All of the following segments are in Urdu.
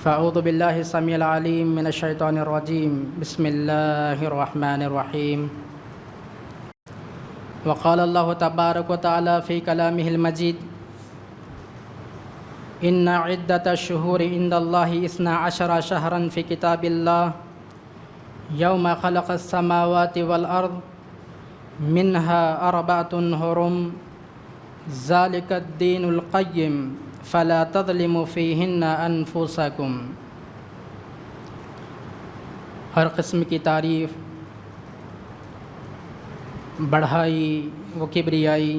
فاعوذ باللہ السمیع العلیم من الشیطان الرجیم بسم اللہ الرحمن الرحیم وقال اللہ تبارک و تعالی فی کلامہ المجید ان عدۃ الشہور عند اللہ 12 شہرا فی کتاب اللہ یوم خلق السماوات والارض منها 4 حرم ذلک الدین القیم فلا تظلموا فیہن انفسکم۔ ہر قسم کی تعریف، بڑھائی و کبریائی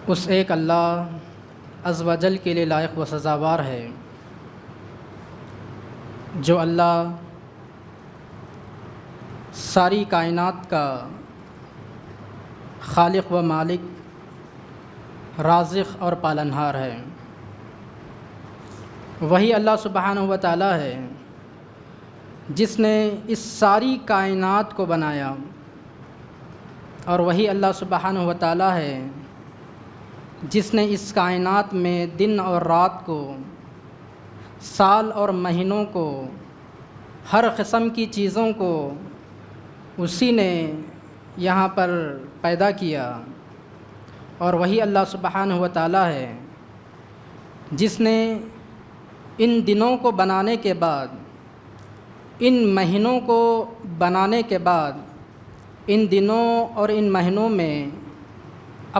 اس ایک اللہ عز و جل کے لیے لائق و سزاوار ہے، جو اللہ ساری کائنات کا خالق و مالک، رازق اور پالنہار ہے۔ وہی اللہ سبحانہ و تعالی ہے جس نے اس ساری کائنات کو بنایا، اور وہی اللہ سبحانہ و تعالی ہے جس نے اس کائنات میں دن اور رات کو، سال اور مہینوں کو، ہر قسم کی چیزوں کو اسی نے یہاں پر پیدا کیا، اور وہی اللہ سبحانہ و تعالی ہے جس نے ان دنوں کو بنانے کے بعد، ان مہینوں کو بنانے کے بعد، ان دنوں اور ان مہینوں میں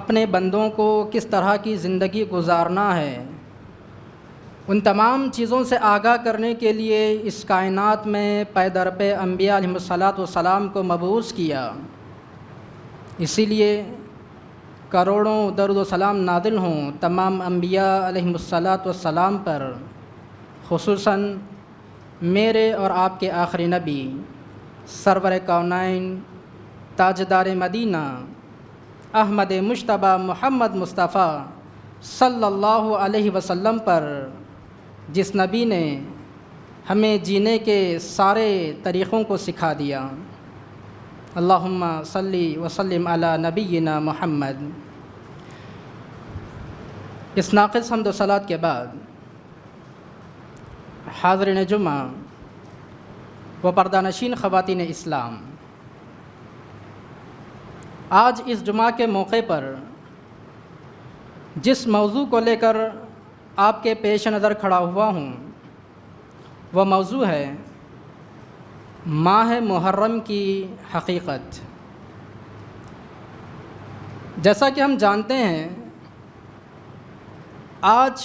اپنے بندوں کو کس طرح کی زندگی گزارنا ہے، ان تمام چیزوں سے آگاہ کرنے کے لیے اس کائنات میں پے در پے انبیاء علیہم الصلاۃ والسلام کو مبعوث کیا۔ اسی لیے کروڑوں درود و سلام نازل ہوں تمام انبیاء علیہم الصلاۃ والسلام پر، خصوصاً میرے اور آپ کے آخری نبی سرور کونین، تاجدار مدینہ، احمد مجتبیٰ محمد مصطفیٰ صلی اللہ علیہ وسلم پر، جس نبی نے ہمیں جینے کے سارے طریقوں کو سکھا دیا۔ اللہم صلی وسلم علی نبینا محمد۔ اس ناقص حمد و صلوات کے بعد حاضرین جمعہ و پردہ نشین خواتین اسلام، آج اس جمعہ کے موقع پر جس موضوع کو لے کر آپ کے پیش نظر کھڑا ہوا ہوں وہ موضوع ہے ماہ محرم کی حقیقت۔ جیسا کہ ہم جانتے ہیں، آج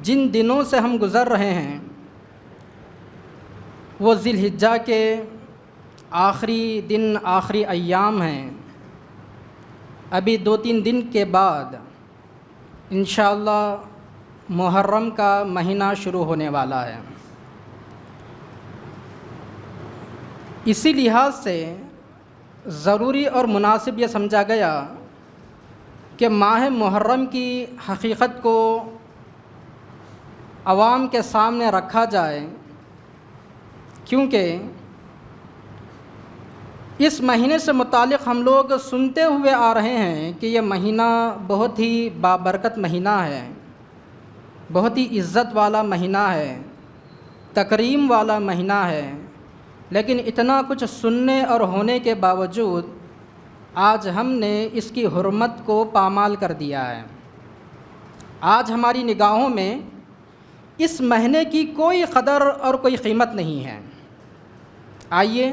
جن دنوں سے ہم گزر رہے ہیں وہ ذی الحجہ کے آخری دن، آخری ایام ہیں۔ ابھی 2-3 دن کے بعد انشاءاللہ محرم کا مہینہ شروع ہونے والا ہے۔ اسی لحاظ سے ضروری اور مناسب یہ سمجھا گیا کہ ماہ محرم کی حقیقت کو عوام کے سامنے رکھا جائے، کیونکہ اس مہینے سے متعلق ہم لوگ سنتے ہوئے آ رہے ہیں کہ یہ مہینہ بہت ہی بابرکت مہینہ ہے، بہت ہی عزت والا مہینہ ہے، تکریم والا مہینہ ہے، لیکن اتنا کچھ سننے اور ہونے کے باوجود آج ہم نے اس کی حرمت کو پامال کر دیا ہے۔ آج ہماری نگاہوں میں اس مہینے کی کوئی قدر اور کوئی قیمت نہیں ہے۔ آئیے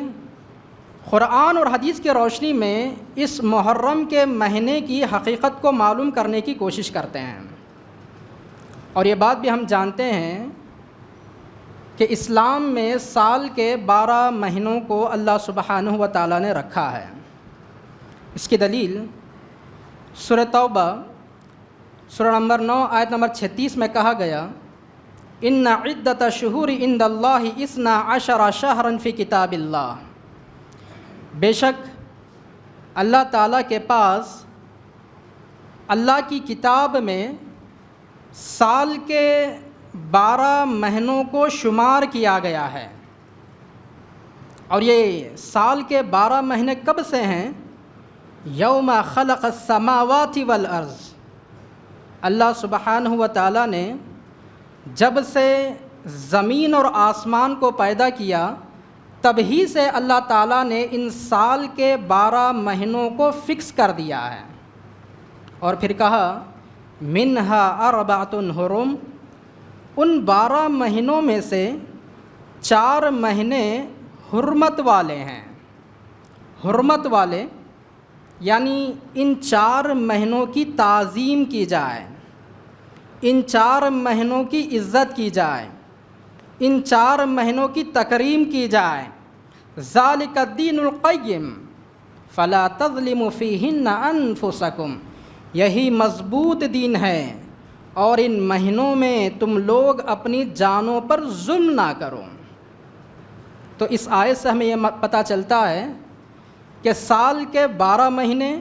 قرآن اور حدیث کی روشنی میں اس محرم کے مہینے کی حقیقت کو معلوم کرنے کی کوشش کرتے ہیں۔ اور یہ بات بھی ہم جانتے ہیں کہ اسلام میں سال کے 12 مہینوں کو اللہ سبحانہ و تعالیٰ نے رکھا ہے۔ اس کی دلیل سورہ توبہ سورہ نمبر 9 آیت نمبر 36 میں کہا گیا، ان عدۃ الشہور عند اللہ 12 شہرا فی کتاب اللہ۔ بے شک اللہ تعالیٰ کے پاس اللہ کی کتاب میں سال کے 12 مہینوں کو شمار کیا گیا ہے، اور یہ سال کے 12 مہینے کب سے ہیں؟ یوم خلق السماوات والارض، اللہ سبحانہ و تعالیٰ نے جب سے زمین اور آسمان کو پیدا کیا تبھی سے اللہ تعالیٰ نے ان سال کے 12 مہینوں کو فکس کر دیا ہے، اور پھر کہا منہا اربعۃ حرم، ان 12 مہینوں میں سے 4 مہینے حرمت والے ہیں۔ حرمت والے یعنی ان 4 مہینوں کی تعظیم کی جائے، ان 4 مہینوں کی عزت کی جائے، ان 4 مہینوں کی تکریم کی جائے۔ ذالک الدین القیم فلا تظلموا فیہن انفسکم، یہی مضبوط دین ہے اور ان مہینوں میں تم لوگ اپنی جانوں پر ظلم نہ کرو۔ تو اس آیت سے ہمیں یہ پتہ چلتا ہے کہ سال کے 12 مہینے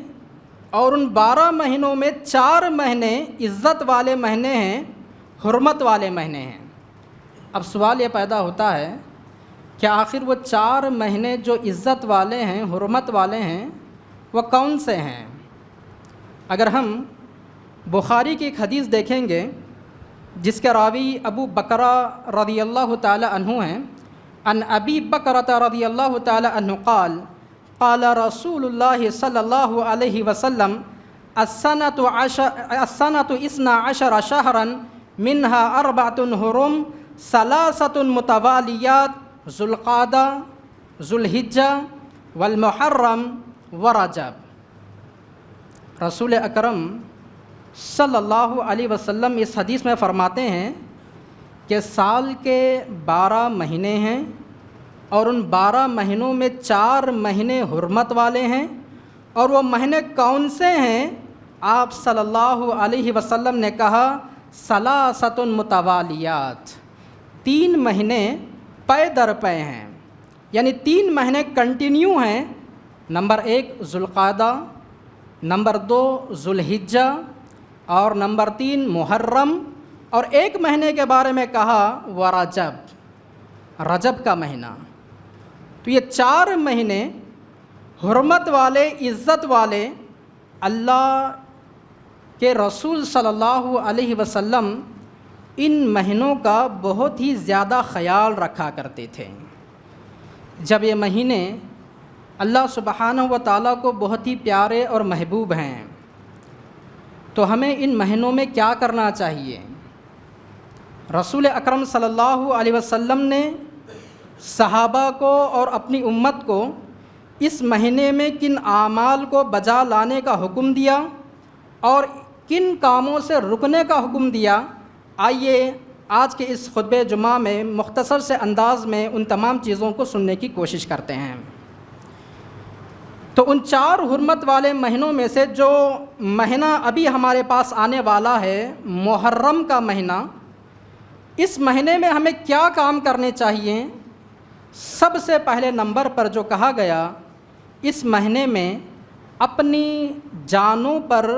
اور ان 12 مہینوں میں 4 مہینے عزت والے مہینے ہیں، حرمت والے مہینے ہیں۔ اب سوال یہ پیدا ہوتا ہے کہ آخر وہ 4 مہینے جو عزت والے ہیں، حرمت والے ہیں، وہ کون سے ہیں؟ اگر ہم بخاری کی ایک حدیث دیکھیں گے جس کے راوی ابو بکرہ رضی اللہ تعالی عنہ ہیں، ان ابی بکرۃ رضی اللہ تعالی عنہ قال قال رسول اللہ صلی اللہ علیہ وسلم السنۃ 12 شہرا منها 4 حرم 3 متوالیات ذو القعدہ ذو الحجہ والمحرم ورجب۔ رسول اکرم صلی اللہ علیہ وسلم اس حدیث میں فرماتے ہیں کہ سال کے 12 مہینے ہیں اور ان 12 مہینوں میں 4 مہینے حرمت والے ہیں، اور وہ مہینے کون سے ہیں؟ آپ صلی اللہ علیہ وسلم نے کہا 3 متوالیات، 3 مہینے پے در پے ہیں، یعنی 3 مہینے کنٹینیو ہیں۔ نمبر 1 ذوالقعدہ، نمبر 2 ذوالحجہ، اور نمبر 3 محرم، اور ایک مہینے کے بارے میں کہا وہ رجب کا مہینہ۔ تو یہ 4 مہینے حرمت والے، عزت والے، اللہ کے رسول صلی اللہ علیہ وسلم ان مہینوں کا بہت ہی زیادہ خیال رکھا کرتے تھے۔ جب یہ مہینے اللہ سبحانہ و تعالیٰ کو بہت ہی پیارے اور محبوب ہیں تو ہمیں ان مہینوں میں کیا کرنا چاہیے؟ رسول اکرم صلی اللہ علیہ وسلم نے صحابہ کو اور اپنی امت کو اس مہینے میں کن اعمال کو بجا لانے کا حکم دیا اور کن کاموں سے رکنے کا حکم دیا، آئیے آج کے اس خطبہ جمعہ میں مختصر سے انداز میں ان تمام چیزوں کو سننے کی کوشش کرتے ہیں۔ تو ان 4 حرمت والے مہینوں میں سے جو مہینہ ابھی ہمارے پاس آنے والا ہے، محرم کا مہینہ، اس مہینے میں ہمیں کیا کام کرنے چاہیے؟ سب سے پہلے نمبر پر جو کہا گیا، اس مہینے میں اپنی جانوں پر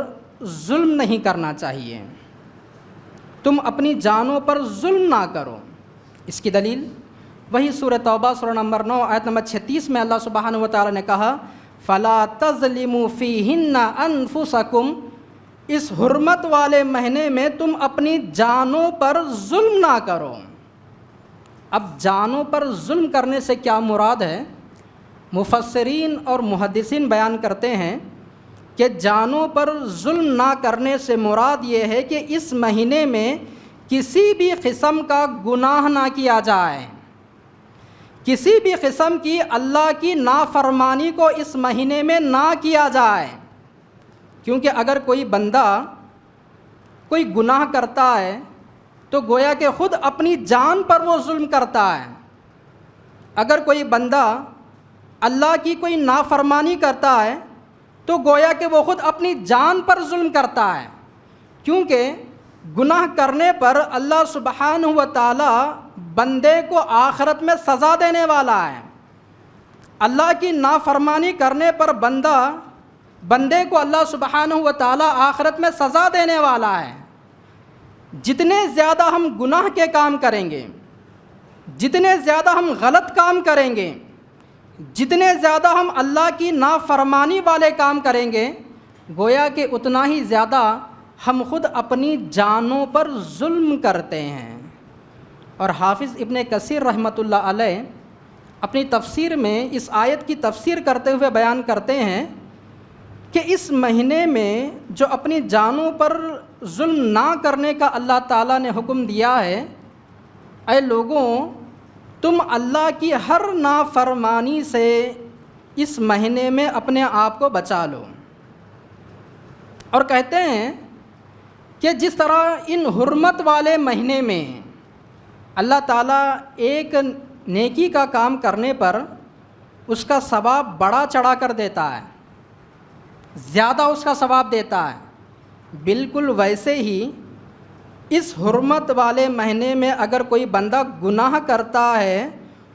ظلم نہیں کرنا چاہیے، تم اپنی جانوں پر ظلم نہ کرو۔ اس کی دلیل وہی سورہ توبہ سورہ نمبر 9 آیت نمبر 36 میں اللہ سبحانہ و تعالیٰ نے کہا فَلَا تَظْلِمُوا فِيهِنَّ أَنفُسَكُمْ، اس حرمت والے مہینے میں تم اپنی جانوں پر ظلم نہ کرو۔ اب جانوں پر ظلم کرنے سے کیا مراد ہے؟ مفسرین اور محدثین بیان کرتے ہیں کہ جانوں پر ظلم نہ کرنے سے مراد یہ ہے کہ اس مہینے میں کسی بھی قسم کا گناہ نہ کیا جائے، کسی بھی قسم کی اللہ کی نافرمانی کو اس مہینے میں نہ کیا جائے، کیونکہ اگر کوئی بندہ کوئی گناہ کرتا ہے تو گویا کہ خود اپنی جان پر وہ ظلم کرتا ہے۔ اگر کوئی بندہ اللہ کی کوئی نافرمانی کرتا ہے تو گویا کہ وہ خود اپنی جان پر ظلم کرتا ہے، کیونکہ گناہ کرنے پر اللہ سبحانہ و تعالیٰ بندے کو آخرت میں سزا دینے والا ہے۔ اللہ کی نافرمانی کرنے پر بندے کو اللہ سبحانہ و تعالیٰ آخرت میں سزا دینے والا ہے۔ جتنے زیادہ ہم گناہ کے کام کریں گے، جتنے زیادہ ہم غلط کام کریں گے، جتنے زیادہ ہم اللہ کی نافرمانی والے کام کریں گے، گویا کہ اتنا ہی زیادہ ہم خود اپنی جانوں پر ظلم کرتے ہیں۔ اور حافظ ابن کثیر رحمۃ اللہ علیہ اپنی تفسیر میں اس آیت کی تفسیر کرتے ہوئے بیان کرتے ہیں کہ اس مہینے میں جو اپنی جانوں پر ظلم نہ کرنے کا اللہ تعالیٰ نے حکم دیا ہے، اے لوگوں تم اللہ کی ہر نافرمانی سے اس مہینے میں اپنے آپ کو بچا لو۔ اور کہتے ہیں کہ جس طرح ان حرمت والے مہینے میں اللہ تعالیٰ ایک نیکی کا کام کرنے پر اس کا ثواب بڑا چڑھا کر دیتا ہے، زیادہ اس کا ثواب دیتا ہے، بالکل ویسے ہی اس حرمت والے مہینے میں اگر کوئی بندہ گناہ کرتا ہے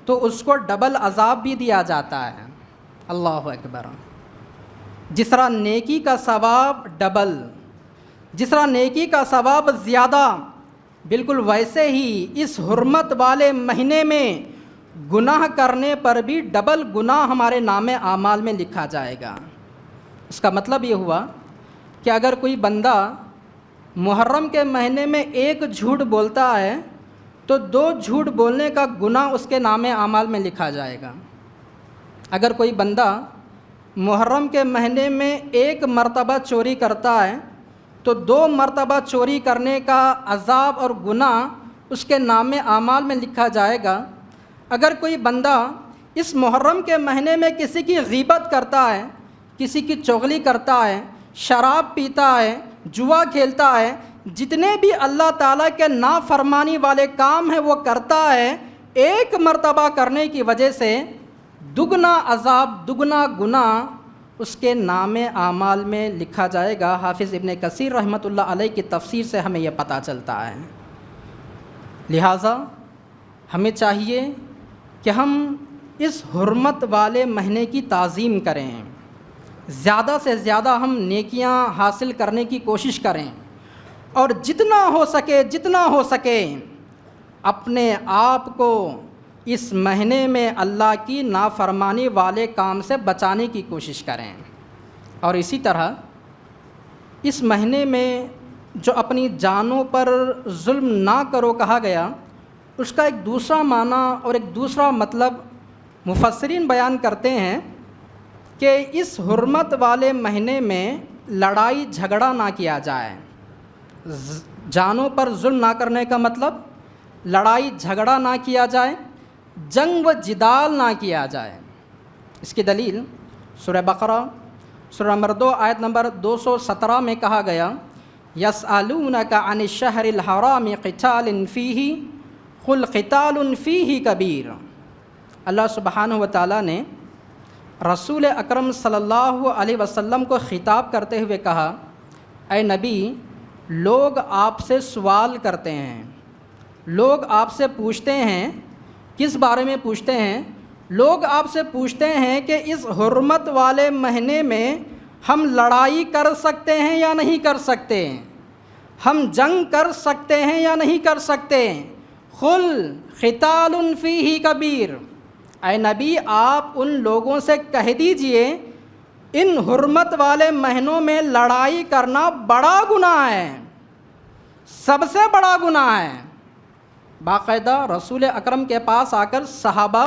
تو اس کو ڈبل عذاب بھی دیا جاتا ہے۔ اللہ اکبر۔ جس طرح نیکی کا ثواب ڈبل، جس طرح نیکی کا ثواب زیادہ، بالکل ویسے ہی اس حرمت والے مہینے میں گناہ کرنے پر بھی ڈبل گناہ ہمارے نام اعمال میں لکھا جائے گا۔ اس کا مطلب یہ ہوا کہ اگر کوئی بندہ محرم کے مہینے میں ایک جھوٹ بولتا ہے تو 2 جھوٹ بولنے کا گناہ اس کے نام اعمال میں لکھا جائے گا۔ اگر کوئی بندہ محرم کے مہینے میں 1 مرتبہ چوری کرتا ہے تو 2 مرتبہ چوری کرنے کا عذاب اور گناہ اس کے نام اعمال میں لکھا جائے گا۔ اگر کوئی بندہ اس محرم کے مہینے میں کسی کی غیبت کرتا ہے، کسی کی چغلی کرتا ہے، شراب پیتا ہے، جوا کھیلتا ہے، جتنے بھی اللہ تعالیٰ کے نافرمانی والے کام ہیں وہ کرتا ہے، 1 مرتبہ کرنے کی وجہ سے دگنا عذاب، دگنا گناہ اس کے نام اعمال میں لکھا جائے گا۔ حافظ ابن کثیر رحمۃ اللہ علیہ کی تفسیر سے ہمیں یہ پتہ چلتا ہے۔ لہٰذا ہمیں چاہیے کہ ہم اس حرمت والے مہینے کی تعظیم کریں، زیادہ سے زیادہ ہم نیکیاں حاصل کرنے کی کوشش کریں، اور جتنا ہو سکے اپنے آپ کو اس مہینے میں اللہ کی نافرمانی والے کام سے بچانے کی کوشش کریں۔ اور اسی طرح اس مہینے میں جو اپنی جانوں پر ظلم نہ کرو کہا گیا، اس کا ایک دوسرا معنی اور ایک دوسرا مطلب مفسرین بیان کرتے ہیں کہ اس حرمت والے مہینے میں لڑائی جھگڑا نہ کیا جائے۔ جانوں پر ظلم نہ کرنے کا مطلب لڑائی جھگڑا نہ کیا جائے، جنگ و جدال نہ کیا جائے۔ اس کی دلیل سورہ بقرہ سورہ نمبر 2 آیت نمبر 217 میں کہا گیا، یسألونک عن الشہر الحرام قتال فیہ قل قتال فیہ کبیر۔ اللہ سبحانہ و تعالیٰ نے رسول اکرم صلی اللہ علیہ وسلم کو خطاب کرتے ہوئے کہا، اے نبی، لوگ آپ سے سوال کرتے ہیں، لوگ آپ سے پوچھتے ہیں۔ کس بارے میں پوچھتے ہیں؟ لوگ آپ سے پوچھتے ہیں کہ اس حرمت والے مہینے میں ہم لڑائی کر سکتے ہیں یا نہیں کر سکتے، ہم جنگ کر سکتے ہیں یا نہیں کر سکتے۔ قل قتال فیہ کبیر، اے نبی آپ ان لوگوں سے کہہ دیجئے ان حرمت والے مہینوں میں لڑائی کرنا بڑا گناہ ہے، سب سے بڑا گناہ ہے۔ باقاعدہ رسول اکرم کے پاس آ کر صحابہ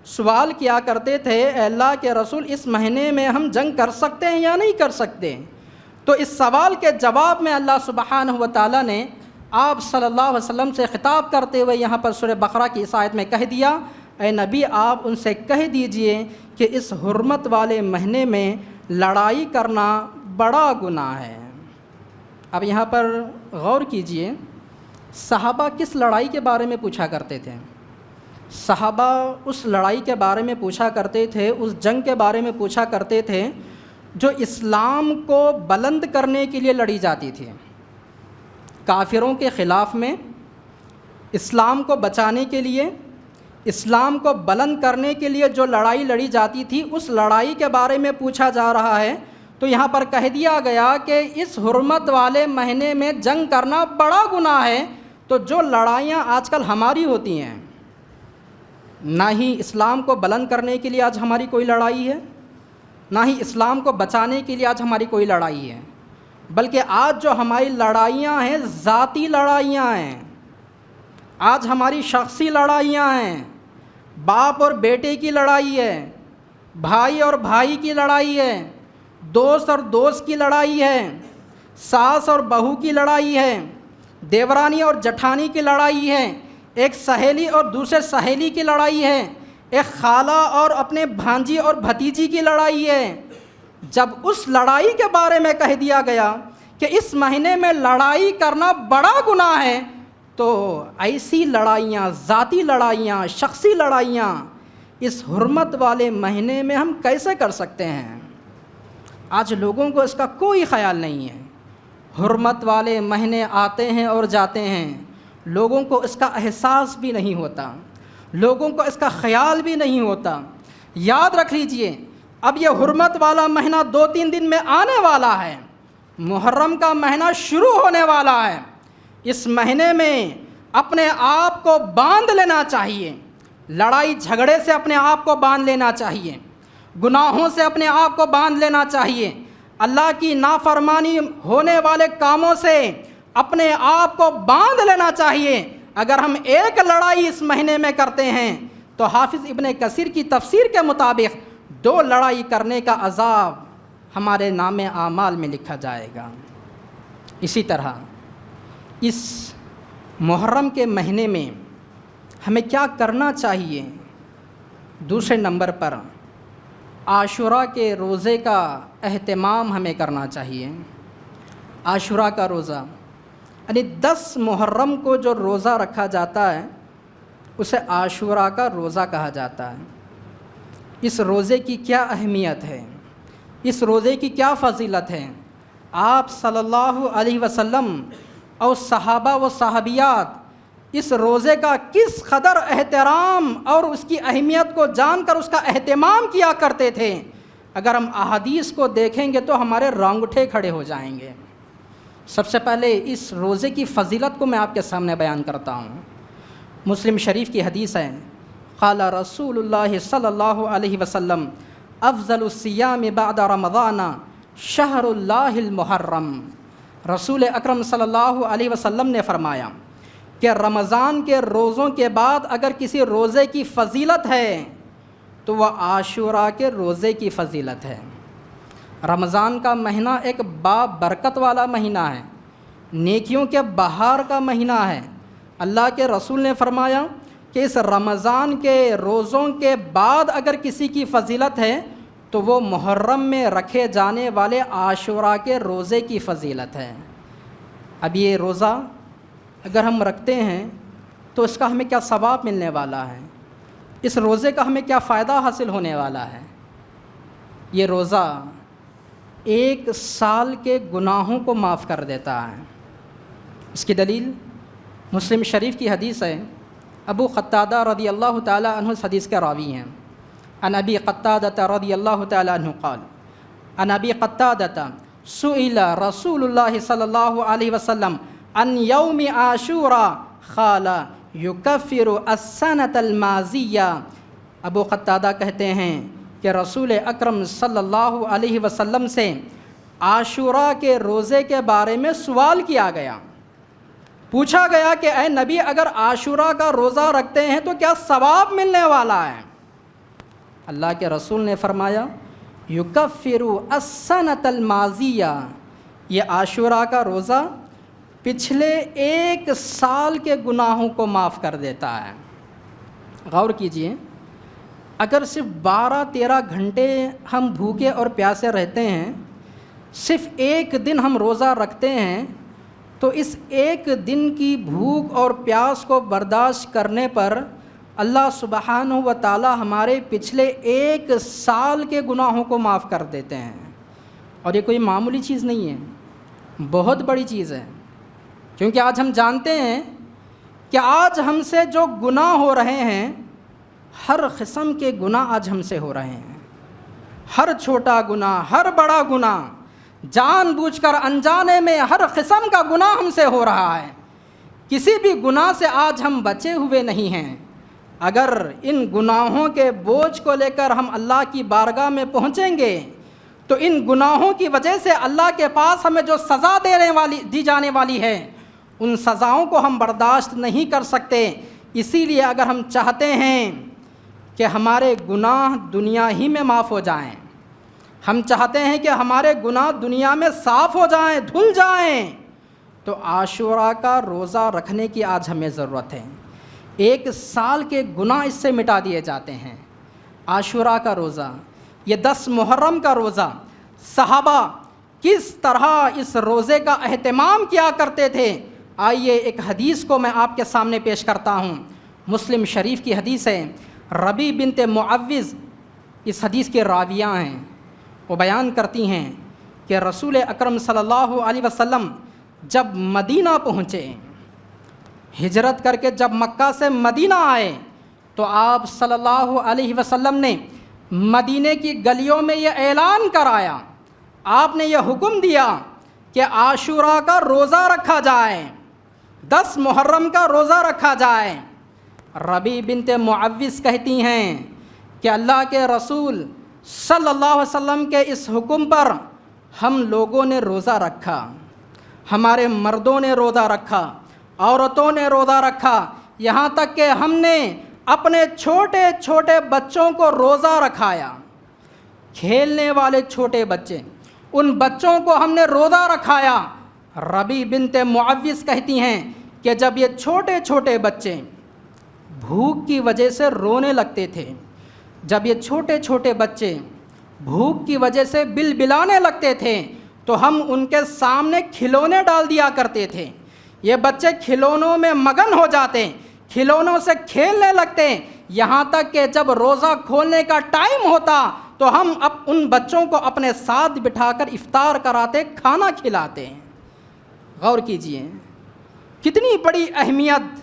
سوال کیا کرتے تھے، اے اللہ کے رسول اس مہینے میں ہم جنگ کر سکتے ہیں یا نہیں کر سکتے؟ تو اس سوال کے جواب میں اللہ سبحانہ و تعالیٰ نے آپ صلی اللہ علیہ وسلم سے خطاب کرتے ہوئے یہاں پر سورہ بقرہ کی اس آیت میں کہہ دیا، اے نبی آپ ان سے کہہ دیجئے کہ اس حرمت والے مہینے میں لڑائی کرنا بڑا گناہ ہے۔ اب یہاں پر غور کیجئے، صحابہ کس لڑائی کے بارے میں پوچھا کرتے تھے؟ صحابہ اس لڑائی کے بارے میں پوچھا کرتے تھے، اس جنگ کے بارے میں پوچھا کرتے تھے جو اسلام کو بلند کرنے کے لیے لڑی جاتی تھی۔ کافروں کے خلاف میں اسلام کو بچانے کے لیے، اسلام کو بلند کرنے کے لیے جو لڑائی لڑی جاتی تھی، اس لڑائی کے بارے میں پوچھا جا رہا ہے۔ تو یہاں پر کہہ دیا گیا کہ اس حرمت والے مہینے میں جنگ کرنا بڑا گناہ ہے۔ تو جو لڑائیاں آج کل ہماری ہوتی ہیں، نہ ہی اسلام کو بلند کرنے کے لیے آج ہماری کوئی لڑائی ہے، نہ ہی اسلام کو بچانے کے لیے آج ہماری کوئی لڑائی ہے، بلکہ آج جو ہماری لڑائیاں ہیں ذاتی لڑائیاں ہیں۔ آج ہماری شخصی لڑائیاں ہیں، باپ اور بیٹے کی لڑائی ہے، بھائی اور بھائی کی لڑائی ہے، دوست اور دوست کی لڑائی ہے، ساس اور بہو کی لڑائی ہے، دیورانی اور جٹھانی کی لڑائی ہے، ایک سہیلی اور دوسرے سہیلی کی لڑائی ہے، ایک خالہ اور اپنے بھانجی اور بھتیجی کی لڑائی ہے۔ جب اس لڑائی کے بارے میں کہہ دیا گیا کہ اس مہینے میں لڑائی کرنا بڑا گناہ ہے، تو ایسی لڑائیاں، ذاتی لڑائیاں، شخصی لڑائیاں اس حرمت والے مہینے میں ہم کیسے کر سکتے ہیں؟ آج لوگوں کو اس کا کوئی خیال نہیں ہے۔ حرمت والے مہینے آتے ہیں اور جاتے ہیں، لوگوں کو اس کا احساس بھی نہیں ہوتا، لوگوں کو اس کا خیال بھی نہیں ہوتا۔ یاد رکھ لیجئے، اب یہ حرمت والا مہینہ 2-3 دن میں آنے والا ہے، محرم کا مہینہ شروع ہونے والا ہے۔ اس مہینے میں اپنے آپ کو باندھ لینا چاہیے، لڑائی جھگڑے سے اپنے آپ کو باندھ لینا چاہیے، گناہوں سے اپنے آپ کو باندھ لینا چاہیے، اللہ کی نافرمانی ہونے والے کاموں سے اپنے آپ کو باندھ لینا چاہیے۔ اگر ہم ایک لڑائی اس مہینے میں کرتے ہیں تو حافظ ابن کثیر کی تفسیر کے مطابق 2 لڑائی کرنے کا عذاب ہمارے نام اعمال میں لکھا جائے گا۔ اسی طرح اس محرم کے مہینے میں ہمیں کیا کرنا چاہیے؟ دوسرے نمبر پر عاشوراء کے روزے کا اہتمام ہمیں کرنا چاہیے۔ عاشوراء کا روزہ یعنی 10 محرم کو جو روزہ رکھا جاتا ہے اسے عاشوراء کا روزہ کہا جاتا ہے۔ اس روزے کی کیا اہمیت ہے، اس روزے کی کیا فضیلت ہے؟ آپ صلی اللہ علیہ وسلم اور صحابہ و صحابیات اس روزے کا کس قدر احترام اور اس کی اہمیت کو جان کر اس کا اہتمام کیا کرتے تھے، اگر ہم احادیث کو دیکھیں گے تو ہمارے رونگٹے کھڑے ہو جائیں گے۔ سب سے پہلے اس روزے کی فضیلت کو میں آپ کے سامنے بیان کرتا ہوں۔ مسلم شریف کی حدیث ہے، قال رسول اللہ صلی اللہ علیہ وسلم افضل الصیام بعد رمضان شہر اللہ المحرم۔ رسول اکرم صلی اللہ علیہ وسلم نے فرمایا کہ رمضان کے روزوں کے بعد اگر کسی روزے کی فضیلت ہے تو وہ عاشوراء کے روزے کی فضیلت ہے۔ رمضان کا مہینہ ایک برکت والا مہینہ ہے، نیکیوں کے بہار کا مہینہ ہے۔ اللہ کے رسول نے فرمایا کہ اس رمضان کے روزوں کے بعد اگر کسی کی فضیلت ہے تو وہ محرم میں رکھے جانے والے عاشوراء کے روزے کی فضیلت ہے۔ اب یہ روزہ اگر ہم رکھتے ہیں تو اس کا ہمیں کیا ثواب ملنے والا ہے، اس روزے کا ہمیں کیا فائدہ حاصل ہونے والا ہے؟ یہ روزہ 1 سال کے گناہوں کو معاف کر دیتا ہے۔ اس کی دلیل مسلم شریف کی حدیث ہے، ابو قتادہ رضی اللہ تعالیٰ عنہ اس حدیث کے راوی ہیں۔ عن ابی قتادہ رضی اللہ تعالیٰ عنہ قال عن ابی قتادہ سئل رسول اللہ صلی اللہ علیہ وسلم عن یوم عاشوراء قال یکفر السنة الماضیہ۔ ابو قتادہ کہتے ہیں کہ رسول اکرم صلی اللہ علیہ وسلم سے عاشوراء کے روزے کے بارے میں سوال کیا گیا، پوچھا گیا کہ اے نبی اگر عاشوراء کا روزہ رکھتے ہیں تو کیا ثواب ملنے والا ہے؟ اللہ کے رسول نے فرمایا یکفر السنة الماضیہ، یہ عاشوراء کا روزہ پچھلے 1 سال کے گناہوں کو معاف کر دیتا ہے۔ غور کیجئے، اگر صرف 12-13 گھنٹے ہم بھوکے اور پیاسے رہتے ہیں، صرف 1 دن ہم روزہ رکھتے ہیں، تو اس 1 دن کی بھوک اور پیاس کو برداشت کرنے پر اللہ سبحانہ و تعالی ہمارے پچھلے 1 سال کے گناہوں کو معاف کر دیتے ہیں۔ اور یہ کوئی معمولی چیز نہیں ہے، بہت بڑی چیز ہے، کیونکہ آج ہم جانتے ہیں کہ آج ہم سے جو گناہ ہو رہے ہیں، ہر قسم کے گناہ آج ہم سے ہو رہے ہیں، ہر چھوٹا گناہ، ہر بڑا گناہ، جان بوجھ کر انجانے میں ہر قسم کا گناہ ہم سے ہو رہا ہے۔ کسی بھی گناہ سے آج ہم بچے ہوئے نہیں ہیں۔ اگر ان گناہوں کے بوجھ کو لے کر ہم اللہ کی بارگاہ میں پہنچیں گے تو ان گناہوں کی وجہ سے اللہ کے پاس ہمیں جو سزا دی جانے والی ہے ان سزاؤں کو ہم برداشت نہیں کر سکتے۔ اسی لیے اگر ہم چاہتے ہیں کہ ہمارے گناہ دنیا ہی میں معاف ہو جائیں، ہم چاہتے ہیں کہ ہمارے گناہ دنیا میں صاف ہو جائیں، دھل جائیں، تو عاشوراء کا روزہ رکھنے کی آج ہمیں ضرورت ہے۔ 1 سال کے گناہ اس سے مٹا دیے جاتے ہیں۔ عاشوراء کا روزہ، یہ 10 محرم کا روزہ، صحابہ کس طرح اس روزے کا اہتمام کیا کرتے تھے، آئیے ایک حدیث کو میں آپ کے سامنے پیش کرتا ہوں۔ مسلم شریف کی حدیث ہے، ربیع بنت معوذ اس حدیث کے راویہ ہیں۔ وہ بیان کرتی ہیں کہ رسول اکرم صلی اللہ علیہ وسلم جب مدینہ پہنچے، ہجرت کر کے جب مکہ سے مدینہ آئے، تو آپ صلی اللہ علیہ وسلم نے مدینے کی گلیوں میں یہ اعلان کرایا، آپ نے یہ حکم دیا کہ عاشوراء کا روزہ رکھا جائے، 10 محرم کا روزہ رکھا جائے۔ ربیع بنت معوذ کہتی ہیں کہ اللہ کے رسول صلی اللہ علیہ وسلم کے اس حکم پر ہم لوگوں نے روزہ رکھا، ہمارے مردوں نے روزہ رکھا، عورتوں نے روزہ رکھا، یہاں تک کہ ہم نے اپنے چھوٹے چھوٹے بچوں کو روزہ رکھایا، کھیلنے والے چھوٹے بچے، ان بچوں کو ہم نے روزہ رکھایا۔ ربیع بنت معوذ کہتی ہیں کہ جب یہ چھوٹے چھوٹے بچے بھوک کی وجہ سے رونے لگتے تھے، جب یہ چھوٹے چھوٹے بچے بھوک کی وجہ سے بلبلانے لگتے تھے، تو ہم ان کے سامنے کھلونے ڈال دیا کرتے تھے، یہ بچے کھلونوں میں مگن ہو جاتے، کھلونوں سے کھیلنے لگتے، یہاں تک کہ جب روزہ کھولنے کا ٹائم ہوتا تو ہم ان بچوں کو اپنے ساتھ بٹھا کر افطار کراتے، کھانا کھلاتے۔ غور کیجئے کتنی بڑی اہمیت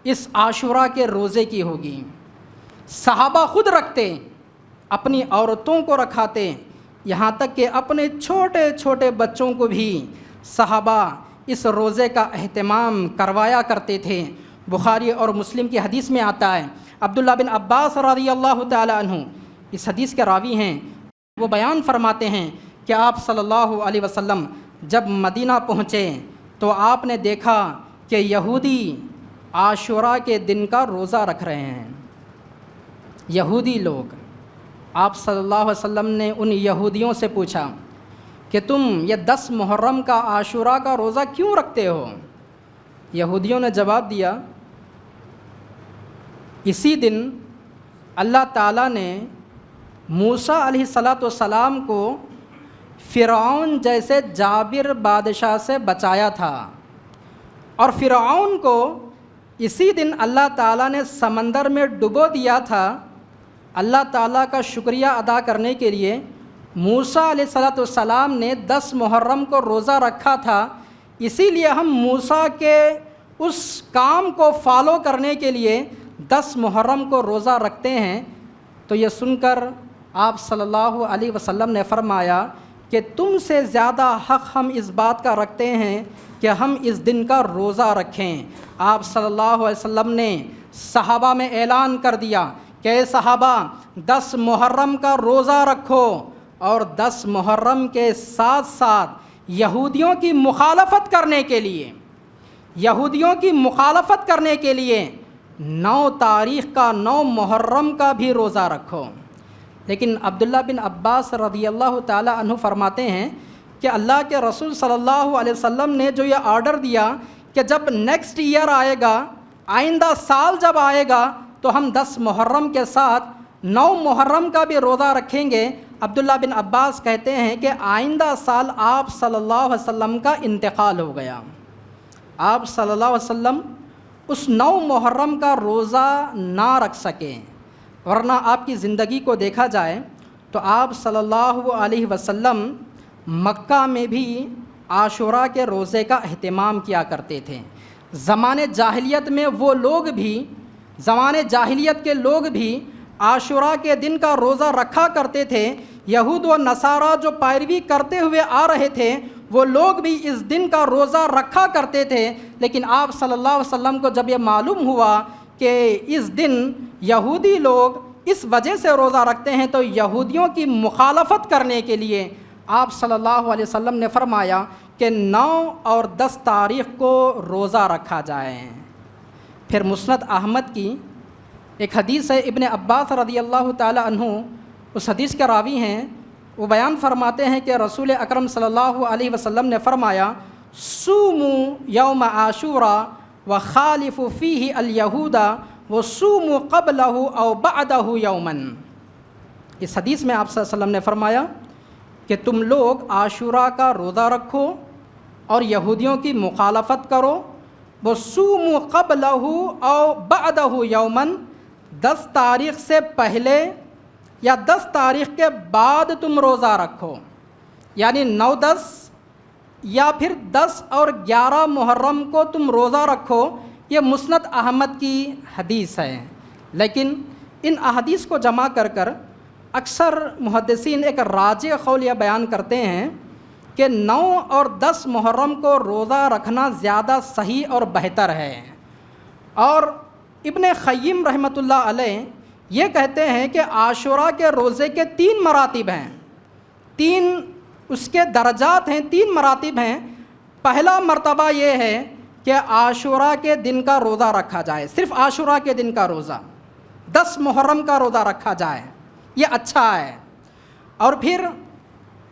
اس عاشوراء کے روزے کی ہوگی۔ صحابہ خود رکھتے، اپنی عورتوں کو رکھاتے، یہاں تک کہ اپنے چھوٹے چھوٹے بچوں کو بھی صحابہ اس روزے کا اہتمام کروایا کرتے تھے۔ بخاری اور مسلم کی حدیث میں آتا ہے، عبداللہ بن عباس رضی اللہ تعالی عنہ اس حدیث کے راوی ہیں، وہ بیان فرماتے ہیں کہ آپ صلی اللہ علیہ وسلم جب مدینہ پہنچے تو آپ نے دیکھا کہ یہودی عاشوراء کے دن کا روزہ رکھ رہے ہیں۔ یہودی لوگ، آپ صلی اللہ علیہ وسلم نے ان یہودیوں سے پوچھا کہ تم یہ 10 محرم کا عاشوراء کا روزہ کیوں رکھتے ہو؟ یہودیوں نے جواب دیا، اسی دن اللہ تعالیٰ نے موسیٰ علیہ السلام کو فرعون جیسے جابر بادشاہ سے بچایا تھا، اور فرعون کو اسی دن اللہ تعالیٰ نے سمندر میں ڈبو دیا تھا۔ اللہ تعالیٰ کا شکریہ ادا کرنے کے لیے موسیٰ علیہ السلام نے 10 محرم کو روزہ رکھا تھا، اسی لیے ہم موسیٰ کے اس کام کو فالو کرنے کے لیے 10 محرم کو روزہ رکھتے ہیں۔ تو یہ سن کر آپ صلی اللہ علیہ وسلم نے فرمایا کہ تم سے زیادہ حق ہم اس بات کا رکھتے ہیں کہ ہم اس دن کا روزہ رکھیں۔ آپ صلی اللہ علیہ وسلم نے صحابہ میں اعلان کر دیا کہ اے صحابہ 10 محرم کا روزہ رکھو، اور 10 محرم کے ساتھ ساتھ یہودیوں کی مخالفت کرنے کے لیے، یہودیوں کی مخالفت کرنے کے لیے 9 تاریخ کا 9 محرم کا بھی روزہ رکھو۔ لیکن عبداللہ بن عباس رضی اللہ تعالی عنہ فرماتے ہیں کہ اللہ کے رسول صلی اللہ علیہ وسلم نے جو یہ آرڈر دیا کہ جب نیکسٹ ایئر آئے گا، آئندہ سال جب آئے گا، تو ہم 10 محرم کے ساتھ 9 محرم کا بھی روزہ رکھیں گے۔ عبداللہ بن عباس کہتے ہیں کہ آئندہ سال آپ صلی اللہ علیہ وسلم کا انتقال ہو گیا، آپ صلی اللہ علیہ وسلم اس 9 محرم کا روزہ نہ رکھ سکے، ورنہ آپ کی زندگی کو دیکھا جائے تو آپ صلی اللہ علیہ وسلم مکہ میں بھی عاشوراء کے روزے کا اہتمام کیا کرتے تھے۔ زمانے جاہلیت میں وہ لوگ بھی، زمانے جاہلیت کے لوگ بھی عاشوراء کے دن کا روزہ رکھا کرتے تھے۔ یہود و نصارہ جو پیروی کرتے ہوئے آ رہے تھے، وہ لوگ بھی اس دن کا روزہ رکھا کرتے تھے، لیکن آپ صلی اللہ علیہ وسلم کو جب یہ معلوم ہوا کہ اس دن یہودی لوگ اس وجہ سے روزہ رکھتے ہیں، تو یہودیوں کی مخالفت کرنے کے لیے آپ صلی اللہ علیہ وسلم نے فرمایا کہ 9 اور 10 تاریخ کو روزہ رکھا جائے۔ پھر مسند احمد کی ایک حدیث ہے، ابن عباس رضی اللہ تعالی عنہ اس حدیث کے راوی ہیں، وہ بیان فرماتے ہیں کہ رسول اکرم صلی اللہ علیہ وسلم نے فرمایا صوموا یوم عاشوراء وخالفوا فیہ الیہود وصوموا قبلہ او بعدہ یوما۔ اس حدیث میں آپ صلی اللہ علیہ وسلم نے فرمایا کہ تم لوگ عاشوراء کا روزہ رکھو اور یہودیوں کی مخالفت کرو، وصوموا قبلہ او بعدہ یوما، 10 تاریخ سے پہلے یا 10 تاریخ کے بعد تم روزہ رکھو، یعنی 9، 10 یا پھر 10 اور 11 محرم کو تم روزہ رکھو۔ یہ مسند احمد کی حدیث ہے، لیکن ان احادیث کو جمع کر کر اکثر محدثین ایک راجح قول یہ بیان کرتے ہیں کہ 9 اور 10 محرم کو روزہ رکھنا زیادہ صحیح اور بہتر ہے۔ اور ابن قیم رحمۃ اللہ علیہ یہ کہتے ہیں کہ عاشوراء کے روزے کے 3 مراتب ہیں، 3 اس کے درجات ہیں، 3 مراتب ہیں۔ پہلا مرتبہ یہ ہے کہ عاشوراء کے دن کا روزہ رکھا جائے، صرف عاشوراء کے دن کا روزہ، 10 محرم کا روزہ رکھا جائے، یہ اچھا ہے۔ اور پھر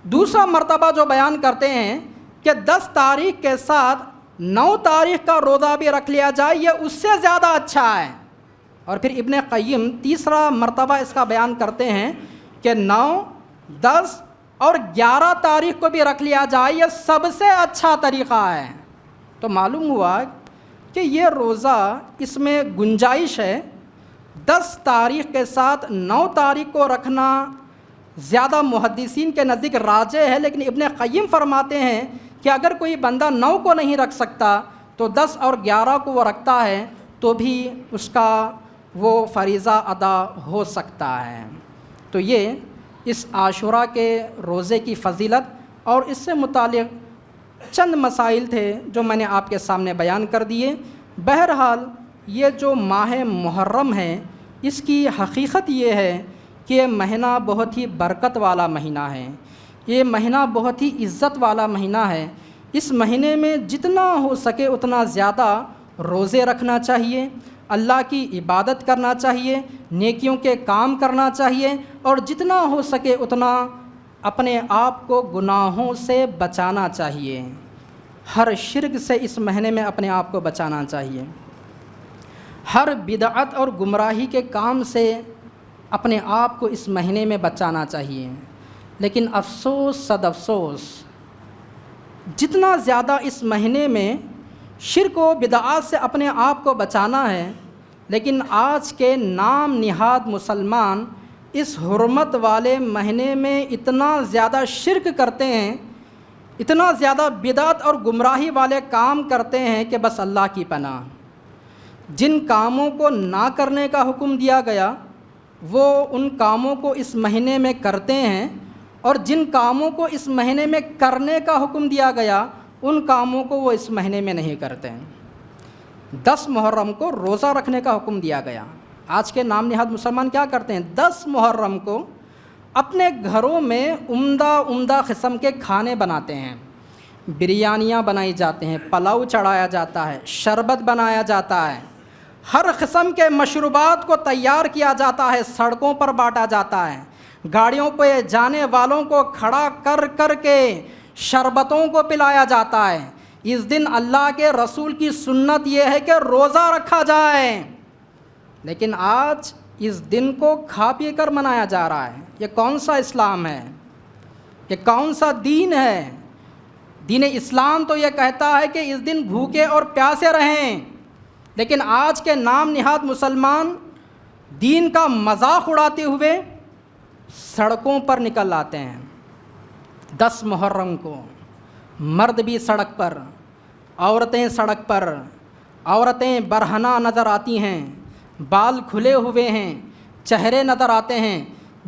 دوسرا مرتبہ جو بیان کرتے ہیں کہ 10 تاریخ کے ساتھ 9 تاریخ کا روزہ بھی رکھ لیا جائے، یہ اس سے زیادہ اچھا ہے۔ اور پھر ابن قیم تیسرا مرتبہ اس کا بیان کرتے ہیں کہ 9، 10 اور 11 تاریخ کو بھی رکھ لیا جائے، یہ سب سے اچھا طریقہ ہے۔ تو معلوم ہوا کہ یہ روزہ اس میں گنجائش ہے، 10 تاریخ کے ساتھ 9 تاریخ کو رکھنا زیادہ محدثین کے نزدیک راجح ہے، لیکن ابن قیم فرماتے ہیں کہ اگر کوئی بندہ 9 کو نہیں رکھ سکتا تو 10 اور 11 کو وہ رکھتا ہے تو بھی اس کا وہ فریضہ ادا ہو سکتا ہے۔ تو یہ اس عاشوراء کے روزے کی فضیلت اور اس سے متعلق چند مسائل تھے جو میں نے آپ کے سامنے بیان کر دیے۔ بہرحال یہ جو ماہ محرم ہے اس کی حقیقت یہ ہے کہ یہ مہینہ بہت ہی برکت والا مہینہ ہے، یہ مہینہ بہت ہی عزت والا مہینہ ہے۔ اس مہینے میں جتنا ہو سکے اتنا زیادہ روزے رکھنا چاہیے، اللہ کی عبادت کرنا چاہیے، نیکیوں کے کام کرنا چاہیے، اور جتنا ہو سکے اتنا اپنے آپ کو گناہوں سے بچانا چاہیے۔ ہر شرک سے اس مہینے میں اپنے آپ کو بچانا چاہیے، ہر بدعت اور گمراہی کے کام سے اپنے آپ کو اس مہینے میں بچانا چاہیے۔ لیکن افسوس صد افسوس، جتنا زیادہ اس مہینے میں شرک و بدعات سے اپنے آپ کو بچانا ہے، لیکن آج کے نام نہاد مسلمان اس حرمت والے مہینے میں اتنا زیادہ شرک کرتے ہیں، اتنا زیادہ بدعت اور گمراہی والے کام کرتے ہیں کہ بس اللہ کی پناہ۔ جن کاموں کو نہ کرنے کا حکم دیا گیا وہ ان کاموں کو اس مہینے میں کرتے ہیں، اور جن کاموں کو اس مہینے میں کرنے کا حکم دیا گیا ان کاموں کو وہ اس مہینے میں نہیں کرتے ہیں۔ 10 محرم کو روزہ رکھنے کا حکم دیا گیا، آج کے نام نہاد مسلمان کیا کرتے ہیں؟ 10 محرم کو اپنے گھروں میں عمدہ قسم کے کھانے بناتے ہیں، بریانیاں بنائی جاتے ہیں، پلاؤ چڑھایا جاتا ہے، شربت بنایا جاتا ہے، ہر قسم کے مشروبات کو تیار کیا جاتا ہے، سڑکوں پر بانٹا جاتا ہے، گاڑیوں پہ جانے والوں کو کھڑا کر کر کے شربتوں کو پلایا جاتا ہے۔ اس دن اللہ کے رسول کی سنت یہ ہے کہ روزہ رکھا جائے، لیکن آج اس دن کو کھا پی کر منایا جا رہا ہے۔ یہ کون سا اسلام ہے؟ یہ کون سا دین ہے؟ دین اسلام تو یہ کہتا ہے کہ اس دن بھوکے اور پیاسے رہیں، لیکن آج کے نام نہاد مسلمان دین کا مذاق اڑاتے ہوئے سڑکوں پر نکل آتے ہیں۔ 10 محرم کو مرد بھی سڑک پر، عورتیں سڑک پر، عورتیں برہنہ نظر آتی ہیں، بال کھلے ہوئے ہیں، چہرے نظر آتے ہیں،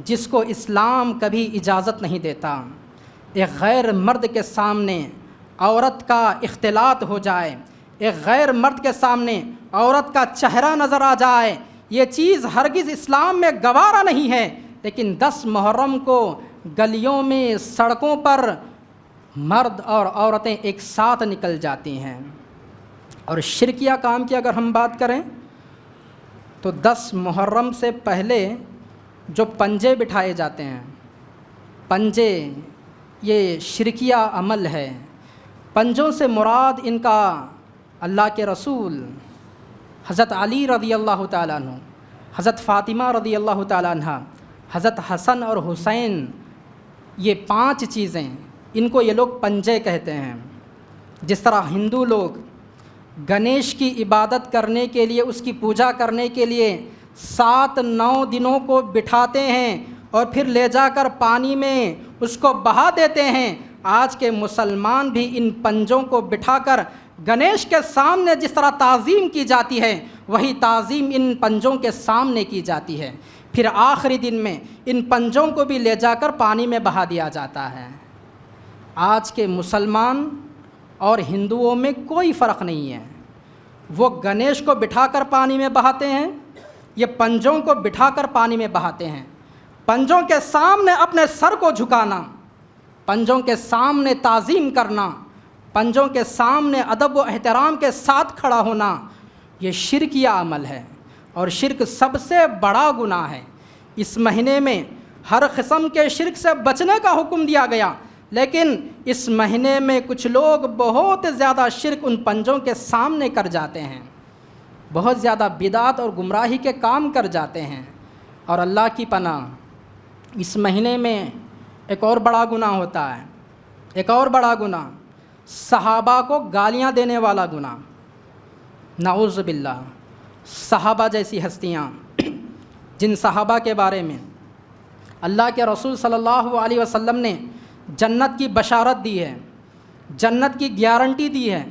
جس کو اسلام کبھی اجازت نہیں دیتا۔ ایک غیر مرد کے سامنے عورت کا اختلاط ہو جائے، ایک غیر مرد کے سامنے عورت کا چہرہ نظر آ جائے، یہ چیز ہرگز اسلام میں گوارا نہیں ہے۔ لیکن 10 محرم کو گلیوں میں، سڑکوں پر مرد اور عورتیں ایک ساتھ نکل جاتی ہیں۔ اور شرکیہ کام کی اگر ہم بات کریں تو 10 محرم سے پہلے جو پنجے بٹھائے جاتے ہیں، پنجے یہ شرکیہ عمل ہے۔ پنجوں سے مراد ان کا اللہ کے رسول حضرت علی رضی اللہ تعالیٰ عنہ، حضرت فاطمہ رضی اللہ تعالیٰ عنہ، حضرت حسن اور حسین، یہ 5 چیزیں، ان کو یہ لوگ پنجے کہتے ہیں۔ جس طرح ہندو لوگ گنیش کی عبادت کرنے کے لیے، اس کی پوجا کرنے کے لیے 7-9 دنوں کو بٹھاتے ہیں اور پھر لے جا کر پانی میں اس کو بہا دیتے ہیں، آج کے مسلمان بھی ان پنجوں کو بٹھا کر گنیش کے سامنے جس طرح تعظیم کی جاتی ہے، وہی تعظیم ان پنجوں کے سامنے کی جاتی ہے۔ پھر آخری دن میں ان پنجوں کو بھی لے جا کر پانی میں بہا دیا جاتا ہے۔ آج کے مسلمان اور ہندوؤں میں کوئی فرق نہیں ہے، وہ گنیش کو بٹھا کر پانی میں بہاتے ہیں، یہ پنجوں کو بٹھا کر پانی میں بہاتے ہیں۔ پنجوں کے سامنے اپنے سر کو جھکانا، پنجوں کے سامنے تعظیم کرنا، پنجوں کے سامنے ادب و احترام کے ساتھ کھڑا ہونا، یہ شرکیہ عمل ہے، اور شرک سب سے بڑا گناہ ہے۔ اس مہینے میں ہر قسم کے شرک سے بچنے کا حکم دیا گیا، لیکن اس مہینے میں کچھ لوگ بہت زیادہ شرک ان پنجوں کے سامنے کر جاتے ہیں، بہت زیادہ بدعت اور گمراہی کے کام کر جاتے ہیں۔ اور اللہ کی پناہ، اس مہینے میں ایک اور بڑا گناہ ہوتا ہے، ایک اور بڑا گناہ، صحابہ کو گالیاں دینے والا گناہ، نعوذ باللہ۔ صحابہ جیسی ہستیاں، جن صحابہ کے بارے میں اللہ کے رسول صلی اللہ علیہ وسلم نے جنت کی بشارت دی ہے، جنت کی گارنٹی دی ہے،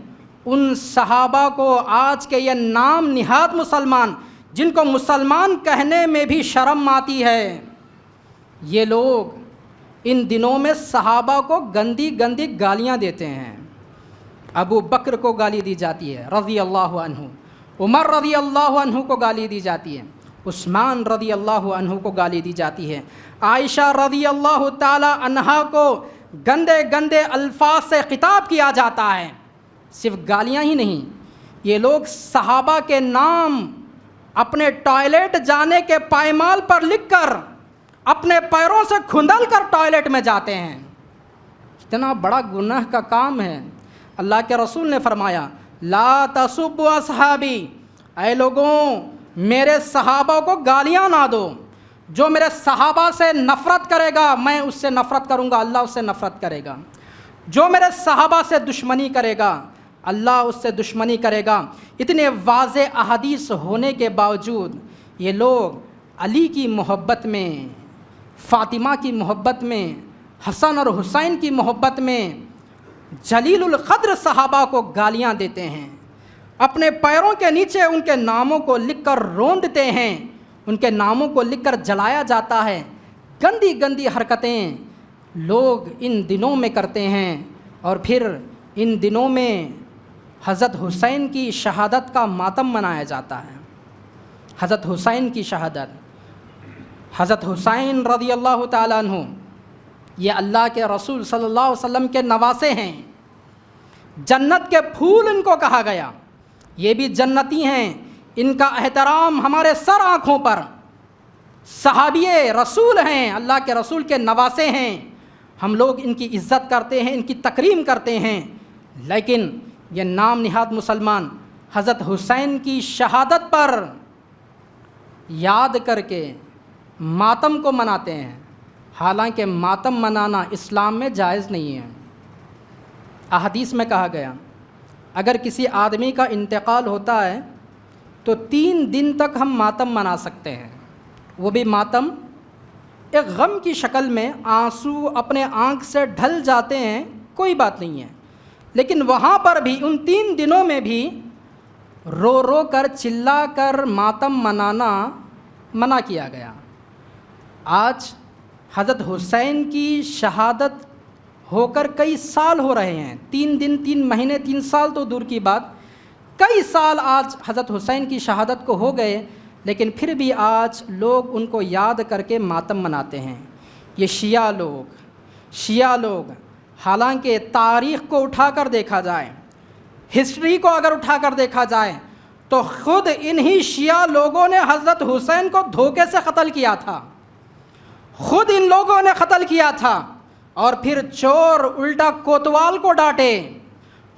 ان صحابہ کو آج کے یہ نام نہاد مسلمان، جن کو مسلمان کہنے میں بھی شرم آتی ہے، یہ لوگ ان دنوں میں صحابہ کو گندی گندی گالیاں دیتے ہیں۔ ابو بکر کو گالی دی جاتی ہے رضی اللہ عنہ، عمر رضی اللہ عنہ کو گالی دی جاتی ہے، عثمان رضی اللہ عنہ کو گالی دی جاتی ہے، عائشہ رضی اللہ تعالی عنہا کو گندے گندے الفاظ سے خطاب کیا جاتا ہے۔ صرف گالیاں ہی نہیں، یہ لوگ صحابہ کے نام اپنے ٹوائلٹ جانے کے پائمال پر لکھ کر اپنے پیروں سے کھندل کر ٹوائلٹ میں جاتے ہیں۔ اتنا بڑا گناہ کا کام ہے۔ اللہ کے رسول نے فرمایا لا تسبوا اصحابی، اے لوگوں میرے صحابہ کو گالیاں نہ دو، جو میرے صحابہ سے نفرت کرے گا میں اس سے نفرت کروں گا، اللہ اس سے نفرت کرے گا، جو میرے صحابہ سے دشمنی کرے گا اللہ اس سے دشمنی کرے گا۔ اتنے واضح احادیث ہونے کے باوجود یہ لوگ علی کی محبت میں، فاطمہ کی محبت میں، حسن اور حسین کی محبت میں جلیل القدر صحابہ کو گالیاں دیتے ہیں، اپنے پیروں کے نیچے ان کے ناموں کو لکھ کر روندتے ہیں، ان کے ناموں کو لکھ کر جلایا جاتا ہے۔ گندی گندی حرکتیں لوگ ان دنوں میں کرتے ہیں، اور پھر ان دنوں میں حضرت حسین کی شہادت کا ماتم منایا جاتا ہے۔ حضرت حسین کی شہادت، حضرت حسین رضی اللہ تعالیٰ عنہ یہ اللہ کے رسول صلی اللہ علیہ وسلم کے نواسے ہیں، جنت کے پھول ان کو کہا گیا، یہ بھی جنتی ہیں، ان کا احترام ہمارے سر آنکھوں پر، صحابی رسول ہیں، اللہ کے رسول کے نواسے ہیں، ہم لوگ ان کی عزت کرتے ہیں، ان کی تکریم کرتے ہیں، لیکن یہ نام نہاد مسلمان حضرت حسین کی شہادت پر یاد کر کے ماتم کو مناتے ہیں، حالانکہ ماتم منانا اسلام میں جائز نہیں ہے۔ احادیث میں کہا گیا اگر کسی آدمی کا انتقال ہوتا ہے تو 3 دن تک ہم ماتم منا سکتے ہیں، وہ بھی ماتم ایک غم کی شکل میں، آنسو اپنے آنکھ سے ڈھل جاتے ہیں، کوئی بات نہیں ہے، لیکن وہاں پر بھی ان 3 دنوں میں بھی رو رو کر چلا کر ماتم منانا منع کیا گیا۔ آج حضرت حسین کی شہادت ہو کر کئی سال ہو رہے ہیں، 3 دن 3 مہینے 3 سال تو دور کی بات، کئی سال آج حضرت حسین کی شہادت کو ہو گئے، لیکن پھر بھی آج لوگ ان کو یاد کر کے ماتم مناتے ہیں۔ یہ شیعہ لوگ حالانکہ تاریخ کو اٹھا کر دیکھا جائے، ہسٹری کو اگر اٹھا کر دیکھا جائے تو خود انہی شیعہ لوگوں نے حضرت حسین کو دھوکے سے قتل کیا تھا، خود ان لوگوں نے قتل کیا تھا، اور پھر چور الٹا کوتوال کو ڈانٹے،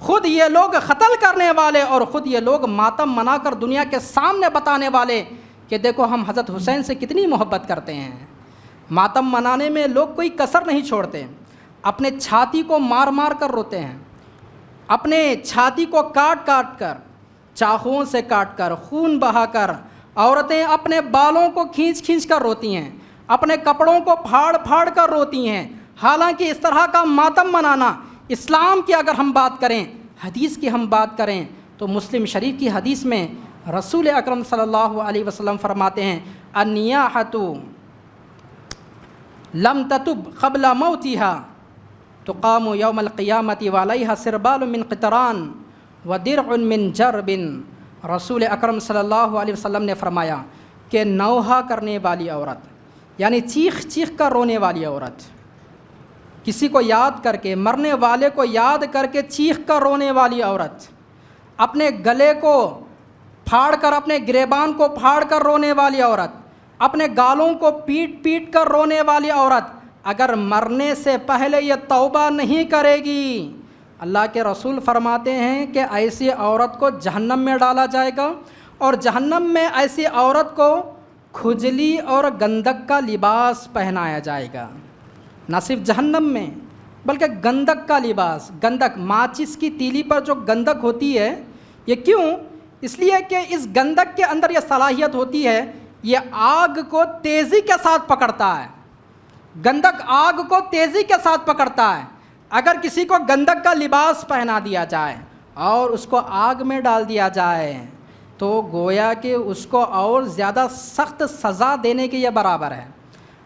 خود یہ لوگ قتل کرنے والے اور خود یہ لوگ ماتم منا کر دنیا کے سامنے بتانے والے کہ دیکھو ہم حضرت حسین سے کتنی محبت کرتے ہیں۔ ماتم منانے میں لوگ کوئی کسر نہیں چھوڑتے، اپنے چھاتی کو مار مار کر روتے ہیں، اپنے چھاتی کو کاٹ کاٹ کر، چاقوؤں سے کاٹ کر، خون بہا کر، عورتیں اپنے بالوں کو کھینچ کھینچ کر روتی ہیں، اپنے کپڑوں کو پھاڑ پھاڑ کر روتی ہیں۔ حالانکہ اس طرح کا ماتم منانا، اسلام کی اگر ہم بات کریں، حدیث کی ہم بات کریں تو مسلم شریف کی حدیث میں رسول اکرم صلی اللہ علیہ وسلم فرماتے ہیں النیاحۃ لم تتب قبل موتها تقام یوم القیامت وعلیہا سربال من قطران ودرع من جرب۔ رسول اکرم صلی اللہ علیہ وسلم نے فرمایا کہ نوحہ کرنے والی عورت، یعنی چیخ چیخ کر رونے والی عورت، کسی کو یاد کر کے، مرنے والے کو یاد کر کے چیخ کر رونے والی عورت، اپنے گلے کو پھاڑ کر، اپنے گریبان کو پھاڑ کر رونے والی عورت، اپنے گالوں کو پیٹ پیٹ کر رونے والی عورت، اگر مرنے سے پہلے یہ توبہ نہیں کرے گی، اللہ کے رسول فرماتے ہیں کہ ایسی عورت کو جہنم میں ڈالا جائے گا، اور جہنم میں ایسی عورت کو کھجلی اور گندک کا لباس پہنایا جائے گا۔ نہ صرف جہنم میں بلکہ گندک کا لباس، گندک، ماچس کی تیلی پر جو گندک ہوتی ہے، یہ کیوں؟ اس لیے کہ اس گندک کے اندر یہ صلاحیت ہوتی ہے، یہ آگ کو تیزی کے ساتھ پکڑتا ہے، گندک آگ کو تیزی کے ساتھ پکڑتا ہے۔ اگر کسی کو گندک کا لباس پہنا دیا جائے اور اس کو آگ میں ڈال دیا جائے تو گویا کہ اس کو اور زیادہ سخت سزا دینے کے یہ برابر ہے۔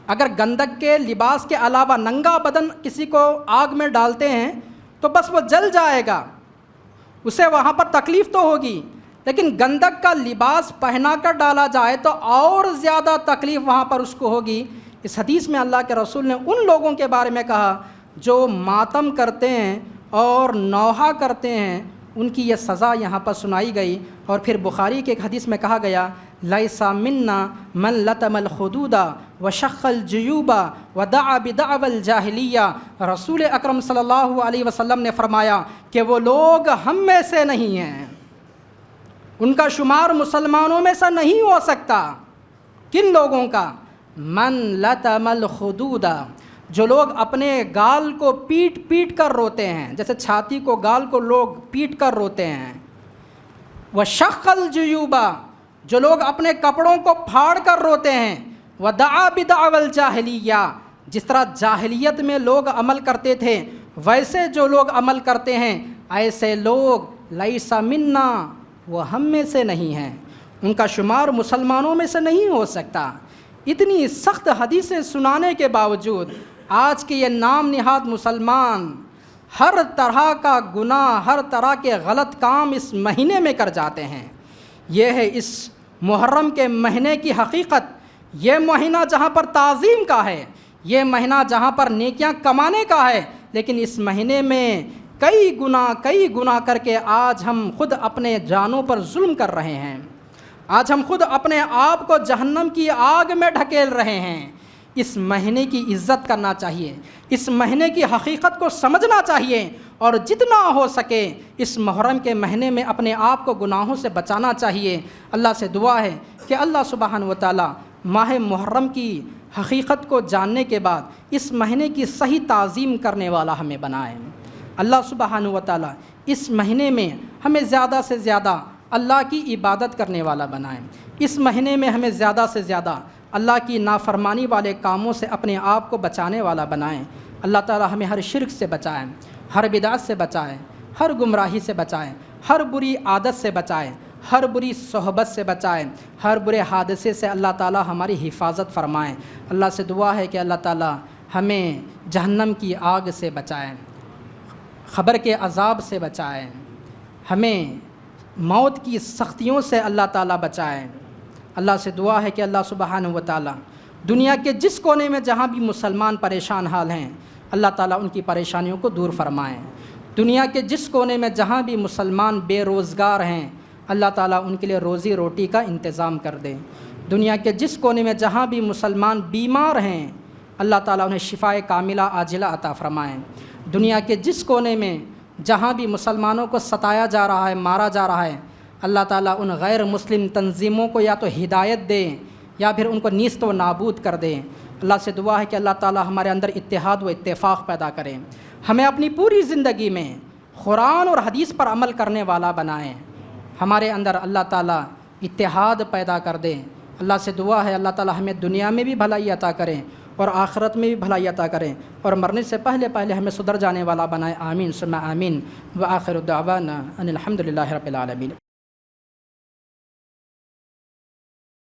اگر گندک کے لباس کے علاوہ ننگا بدن کسی کو آگ میں ڈالتے ہیں تو بس وہ جل جائے گا، اسے وہاں پر تکلیف تو ہوگی، لیکن گندک کا لباس پہنا کر ڈالا جائے تو اور زیادہ تکلیف وہاں پر اس کو ہوگی۔ اس حدیث میں اللہ کے رسول نے ان لوگوں کے بارے میں کہا جو ماتم کرتے ہیں اور نوحہ کرتے ہیں، ان کی یہ سزا یہاں پر سنائی گئی۔ اور پھر بخاری کے ایک حدیث میں کہا گیا لیس منا من لطم الخدود وشق الجیوب ودعا بدعوى الجاہلیہ۔ رسول اکرم صلی اللہ علیہ وسلم نے فرمایا کہ وہ لوگ ہم میں سے نہیں ہیں، ان کا شمار مسلمانوں میں سے نہیں ہو سکتا۔ کن لوگوں کا؟ من لطم الخدود، جو لوگ اپنے گال کو پیٹ پیٹ کر روتے ہیں، جیسے چھاتی کو، گال کو لوگ پیٹ کر روتے ہیں۔ وشق الجیوب، جو لوگ اپنے کپڑوں کو پھاڑ کر روتے ہیں۔ ودعا بدعوى الجاہلیہ، جس طرح جاہلیت میں لوگ عمل کرتے تھے ویسے جو لوگ عمل کرتے ہیں، ایسے لوگ لیس منا، وہ ہم میں سے نہیں ہیں، ان کا شمار مسلمانوں میں سے نہیں ہو سکتا۔ اتنی سخت حدیثیں سنانے کے باوجود آج کے یہ نام نہاد مسلمان ہر طرح کا گناہ، ہر طرح کے غلط کام اس مہینے میں کر جاتے ہیں۔ یہ ہے اس محرم کے مہینے کی حقیقت۔ یہ مہینہ جہاں پر تعظیم کا ہے، یہ مہینہ جہاں پر نیکیاں کمانے کا ہے، لیکن اس مہینے میں کئی گناہ کر کے آج ہم خود اپنے جانوں پر ظلم کر رہے ہیں، آج ہم خود اپنے آپ کو جہنم کی آگ میں ڈھکیل رہے ہیں۔ اس مہینے کی عزت کرنا چاہیے، اس مہینے کی حقیقت کو سمجھنا چاہیے، اور جتنا ہو سکے اس محرم کے مہینے میں اپنے آپ کو گناہوں سے بچانا چاہیے۔ اللہ سے دعا ہے کہ اللہ سبحانہ و تعالی ماہ محرم کی حقیقت کو جاننے کے بعد اس مہینے کی صحیح تعظیم کرنے والا ہمیں بنائے۔ اللہ سبحانہ و تعالی اس مہینے میں ہمیں زیادہ سے زیادہ اللہ کی عبادت کرنے والا بنائیں، اس مہینے میں ہمیں زیادہ سے زیادہ اللہ کی نافرمانی والے کاموں سے اپنے آپ کو بچانے والا بنائیں۔ اللہ تعالی ہمیں ہر شرک سے بچائیں، ہر بدعت سے بچائیں، ہر گمراہی سے بچائیں، ہر بری عادت سے بچائیں، ہر بری صحبت سے بچائیں، ہر برے حادثے سے اللہ تعالی ہماری حفاظت فرمائیں۔ اللہ سے دعا ہے کہ اللہ تعالی ہمیں جہنم کی آگ سے بچائیں، قبر کے عذاب سے بچائیں، ہمیں موت کی سختیوں سے اللہ تعالی بچائیں۔ اللہ سے دعا ہے کہ اللہ سبحانہ و تعالی دنیا کے جس کونے میں جہاں بھی مسلمان پریشان حال ہیں اللہ تعالیٰ ان کی پریشانیوں کو دور فرمائیں۔ دنیا کے جس کونے میں جہاں بھی مسلمان بے روزگار ہیں اللہ تعالیٰ ان کے لیے روزی روٹی کا انتظام کر دے۔ دنیا کے جس کونے میں جہاں بھی مسلمان بیمار ہیں اللہ تعالیٰ انہیں شفائے کاملہ عاجلہ عطا فرمائیں۔ دنیا کے جس کونے میں جہاں بھی مسلمانوں کو ستایا جا رہا ہے، مارا جا رہا ہے اللہ تعالیٰ ان غیر مسلم تنظیموں کو یا تو ہدایت دیں یا پھر ان کو نیست و نابود کر دیں۔ اللہ سے دعا ہے کہ اللہ تعالیٰ ہمارے اندر اتحاد و اتفاق پیدا کریں، ہمیں اپنی پوری زندگی میں قرآن اور حدیث پر عمل کرنے والا بنائیں، ہمارے اندر اللہ تعالیٰ اتحاد پیدا کر دیں۔ اللہ سے دعا ہے اللہ تعالیٰ ہمیں دنیا میں بھی بھلائی عطا کریں اور آخرت میں بھی بھلائی عطا کریں، اور مرنے سے پہلے پہلے ہمیں سدھر جانے والا بنائے۔ آمین ثم آمین۔ وآخر دعوانا ان الحمد للہ رب العالمین۔